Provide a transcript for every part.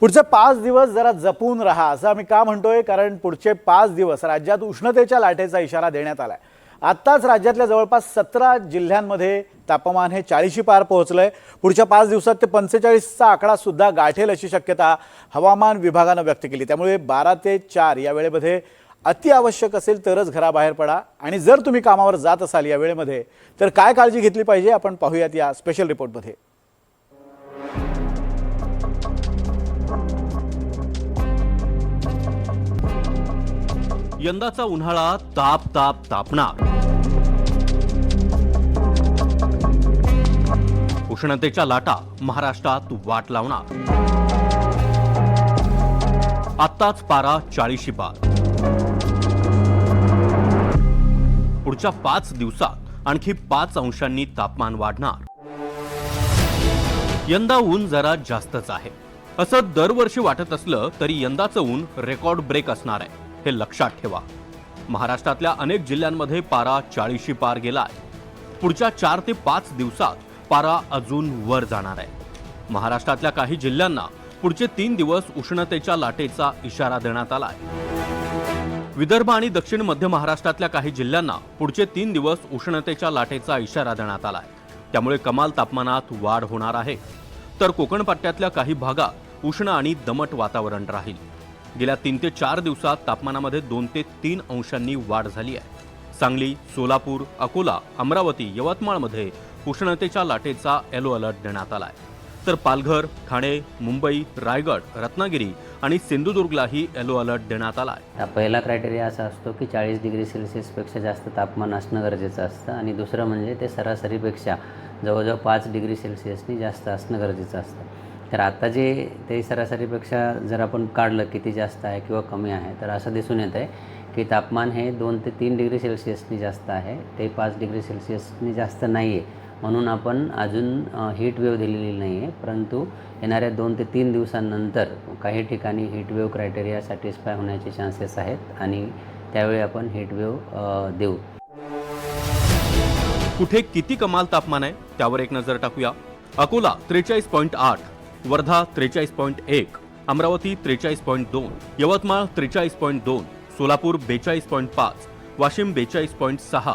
पुढचे 5 दिवस जरा जपून राहा असं आम्ही का म्हणतोय, कारण पुढचे 5 दिवस राज्यात उष्णतेच्या लाटेचा इशारा देण्यात आलाय। आत्ताच राज्यातल्या जवळपास 17 जिल्ह्यांमध्ये तापमान हे 40शी पार पोहोचलंय। पुढच्या 5 दिवसात ते 45चा आकडा सुद्धा गाठेल अशी शक्यता हवामान विभागानं व्यक्त केली। त्यामुळे 12 ते 4 या वेळेमध्ये अति आवश्यक असेल तरच घराबाहेर पडा। आणि जर तुम्ही कामावर जात असाल या वेळेमध्ये तर काय काळजी घेतली पाहिजे आपण पाहूयात या स्पेशल रिपोर्टमध्ये। यंदाचा उन्हाळा तापणार। उष्णतेच्या लाटा महाराष्ट्रात वाट लावणार। आत्ताच पारा 40शी पार। पुढच्या 5 दिवसात आणखी 5 अंशांनी तापमान वाढणार। यंदा ऊन जरा जास्तच आहे असं दरवर्षी वाटत असलं तरी यंदाचं ऊन रेकॉर्ड ब्रेक असणार आहे हे लक्षात ठेवा। महाराष्ट्रातल्या अनेक जिल्ह्यांमध्ये पारा 40शी पार गेलाय। पुढच्या 4 ते 5 दिवसात पारा अजून वर जाणार आहे। महाराष्ट्रातल्या काही जिल्ह्यांना पुढचे 3 दिवस उष्णतेच्या लाटेचा इशारा देण्यात आलाय। विदर्भ आणि दक्षिण मध्य महाराष्ट्रातल्या काही जिल्ह्यांना पुढचे 3 दिवस उष्णतेच्या लाटेचा इशारा देण्यात आलाय। त्यामुळे कमाल तापमानात वाढ होणार आहे। तर कोकण पट्ट्यातल्या काही भागात उष्ण आणि दमट वातावरण राहील। गेल्या 3 ते 4 दिवसात तापमानामध्ये 2 ते 3 अंशांनी वाढ झाली आहे। सांगली, सोलापूर, अकोला, अमरावती, यवतमाळमध्ये उष्णतेच्या लाटेचा येलो अलर्ट देण्यात आलाय। तर पालघर, ठाणे, मुंबई, रायगड, रत्नागिरी आणि सिंधुदुर्गलाही येलो अलर्ट देण्यात आलाय। पहिला क्रायटेरिया असा असतो की 40 डिग्री सेल्सिअसपेक्षा जास्त तापमान असणं गरजेचं असतं आणि दुसरं म्हणजे ते सरासरीपेक्षा जवळजवळ 5 डिग्री सेल्सिअसनी जास्त असणं गरजेचं असतं। तर आता जे ते सरासरीपेक्षा जर आपण काढलं किती जास्त आहे किंवा कमी आहे तर असं दिसून येतं आहे की तापमान हे 2 ते 3 डिग्री सेल्सिअसनी जास्त आहे, ते 5 डिग्री सेल्सिअसनी जास्त नाही आहे। म्हणून आपण अजून हीट वेव्ह दिलेली नाही आहे, परंतु येणाऱ्या 2 ते 3 दिवसांनंतर काही ठिकाणी हीट वेव्ह क्रायटेरिया सॅटिस्फाय होण्याचे चान्सेस आहेत आणि त्यावेळी आपण हीट वेव्ह देऊ। कुठे किती कमाल तापमान आहे त्यावर एक नजर टाकूया। अकोला 43.8, वर्धा 43.1, अमरावती 43.2, यवतमाळ 43.2, सोलापूर 42.5, वाशिम 42.6,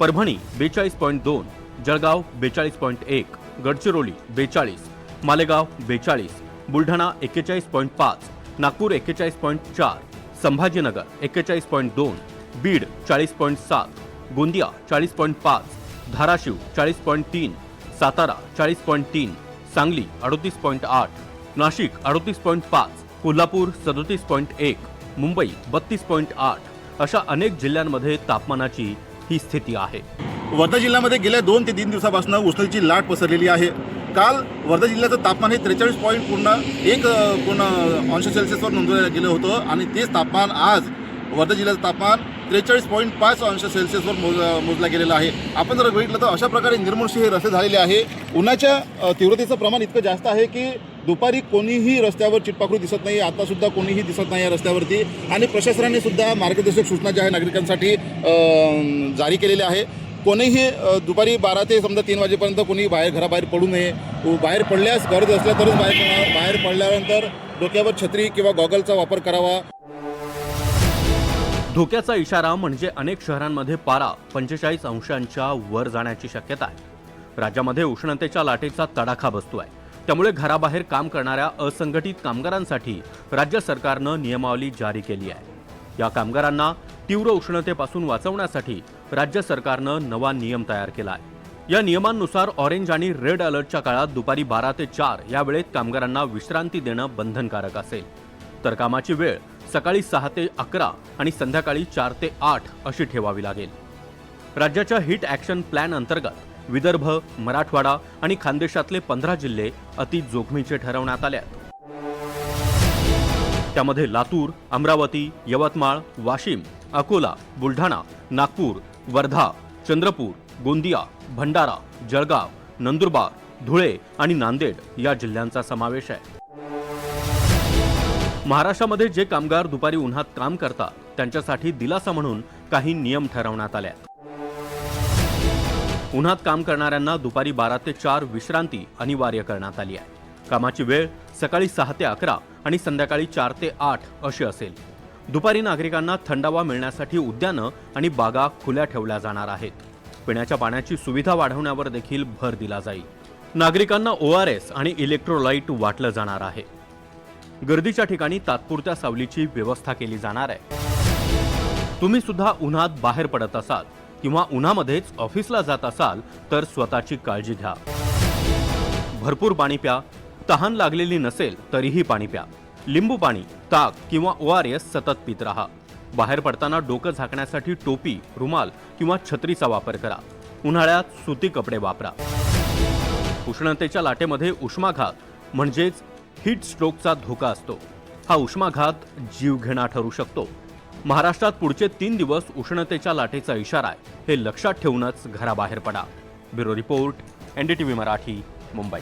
परभणी 42.2, जळगाव 42.1, गडचिरोली 42, मालेगाव 42, बुलढाणा 41.5, नागपूर 41.4, संभाजीनगर 41.2, बीड 40.7, गोंदिया 40.5, धाराशिव 40.3, सातारा 40.3, सांगली 38.8, नाशिक 38.5, कोल्हापूर 37.1, मुंबई 32.8 अशा अनेक जिल्ह्यांमध्ये तापमानाची ही स्थिती आहे। वर्धा जिल्ह्यामध्ये गेल्या 2 ते 3 दिवसापासून उष्णतेची लाट पसरलेली आहे। काल वर्धा जिल्ह्याचं तापमान हे 43.1 अंश सेल्सिअसवर नोंदवलं गेलं होतं आणि तेच तापमान आज वर्धा जिल्ह्याचं तापमान 43.5 अंश सेल्सिअसवर मोजलं गेलेलं आहे। आपण जर बघितलं तर अशा प्रकारे निर्मनुष्य हे रस्ते झालेले आहे। उन्हाच्या तीव्रतेचं प्रमाण इतकं जास्त आहे की दुपारी कोणीही रस्त्यावर चिटपाखरू दिसत नाही। आता सुद्धा कोणीही दिसत नाही या रस्त्यावरती आणि प्रशासनाने सुद्धा मार्गदर्शक सूचना ज्या आहे नागरिकांसाठी जारी केलेल्या आहे। कोणीही दुपारी 12 ते समजा 3 वाजेपर्यंत कोणी घराबाहेर पडू नये। बाहेर पडल्यास गरज असल्या तरच बाहेर पडल्यानंतर डोक्यावर छत्री किंवा गॉगलचा वापर करावा। धोक्याचा इशारा म्हणजे अनेक शहरांमध्ये पारा 45 अंशांच्या वर जाण्याची शक्यता आहे। राज्यामध्ये उष्णतेच्या लाटेचा तडाखा बसतोय। त्यामुळे घराबाहेर काम करणाऱ्या असंघटित कामगारांसाठी राज्य सरकारनं नियमावली जारी केली आहे। या कामगारांना तीव्र उष्णतेपासून वाचवण्यासाठी राज्य सरकारनं नवा नियम तयार केला आहे। या नियमांनुसार ऑरेंज आणि रेड अलर्टच्या काळात दुपारी 12 ते 4 या वेळेत कामगारांना विश्रांती देणं बंधनकारक असेल। तर कामाची वेळ सकाळी 6 ते 11 आणि संध्याकाळी 4 ते 8 अशी ठेवावी लागेल। राज्याच्या हिट ॲक्शन प्लॅन अंतर्गत विदर्भ, मराठवाडा आणि खानदेशातले 15 जिल्हे अति जोखमीचे ठरवण्यात आले आहेत। त्यामध्ये लातूर, अमरावती, यवतमाळ, वाशिम, अकोला, बुलढाणा, नागपूर, वर्धा, चंद्रपूर, गोंदिया, भंडारा, जळगाव, नंदुरबार, धुळे आणि नांदेड या जिल्ह्यांचा समावेश आहे। महाराष्ट्रामध्ये जे कामगार दुपारी उन्हात काम करतात त्यांच्यासाठी दिलासा म्हणून काही नियम ठरवण्यात आले आहेत। उन्हात काम करणाऱ्यांना दुपारी 12 ते 4 विश्रांती अनिवार्य करण्यात आली आहे। कामाची वेळ सकाळी 6 ते 11 आणि संध्याकाळी 4 ते 8 अशी असेल. दुपारी नागरिकांना थंडावा मिळण्यासाठी उद्यानं आणि बागा खुल्या ठेवल्या जाणार आहेत. पिण्याच्या पाण्याची सुविधा वाढवण्यावर देखील भर दिला जाईल. नागरिकांना ORS आणि इलेक्ट्रोलाइट वाटलं जाणार आहे. गर्दीच्या ठिकाणी तात्पुरत्या सावलीची व्यवस्था केली जाणार आहे. तुम्ही सुद्धा उन्हात बाहेर पडत असाल किंवा उन्हामध्येच ऑफिसला जात असाल तर स्वतःची काळजी घ्या. भरपूर पाणी प्या. तहान लागलेली नसेल तरीही पाणी प्या. लिंबू पाणी, ताक किंवा ORS सतत पित राहा. बाहेर पडताना डोकं झाकण्यासाठी टोपी, रुमाल किंवा छत्रीचा वापर करा. उन्हाळ्यात सुती कपडे वापरा. उष्णतेच्या लाटेमध्ये उष्माघात म्हणजेच हीट स्ट्रोकचा धोका असतो. हा उष्माघात जीवघेणा ठरू शकतो. महाराष्ट्रात पुढचे 3 दिवस उष्णतेच्या लाटेचा इशारा आहे. हे लक्षात ठेवूनच घराबाहेर पडा. Bureau report, NDTV Marathi, Mumbai.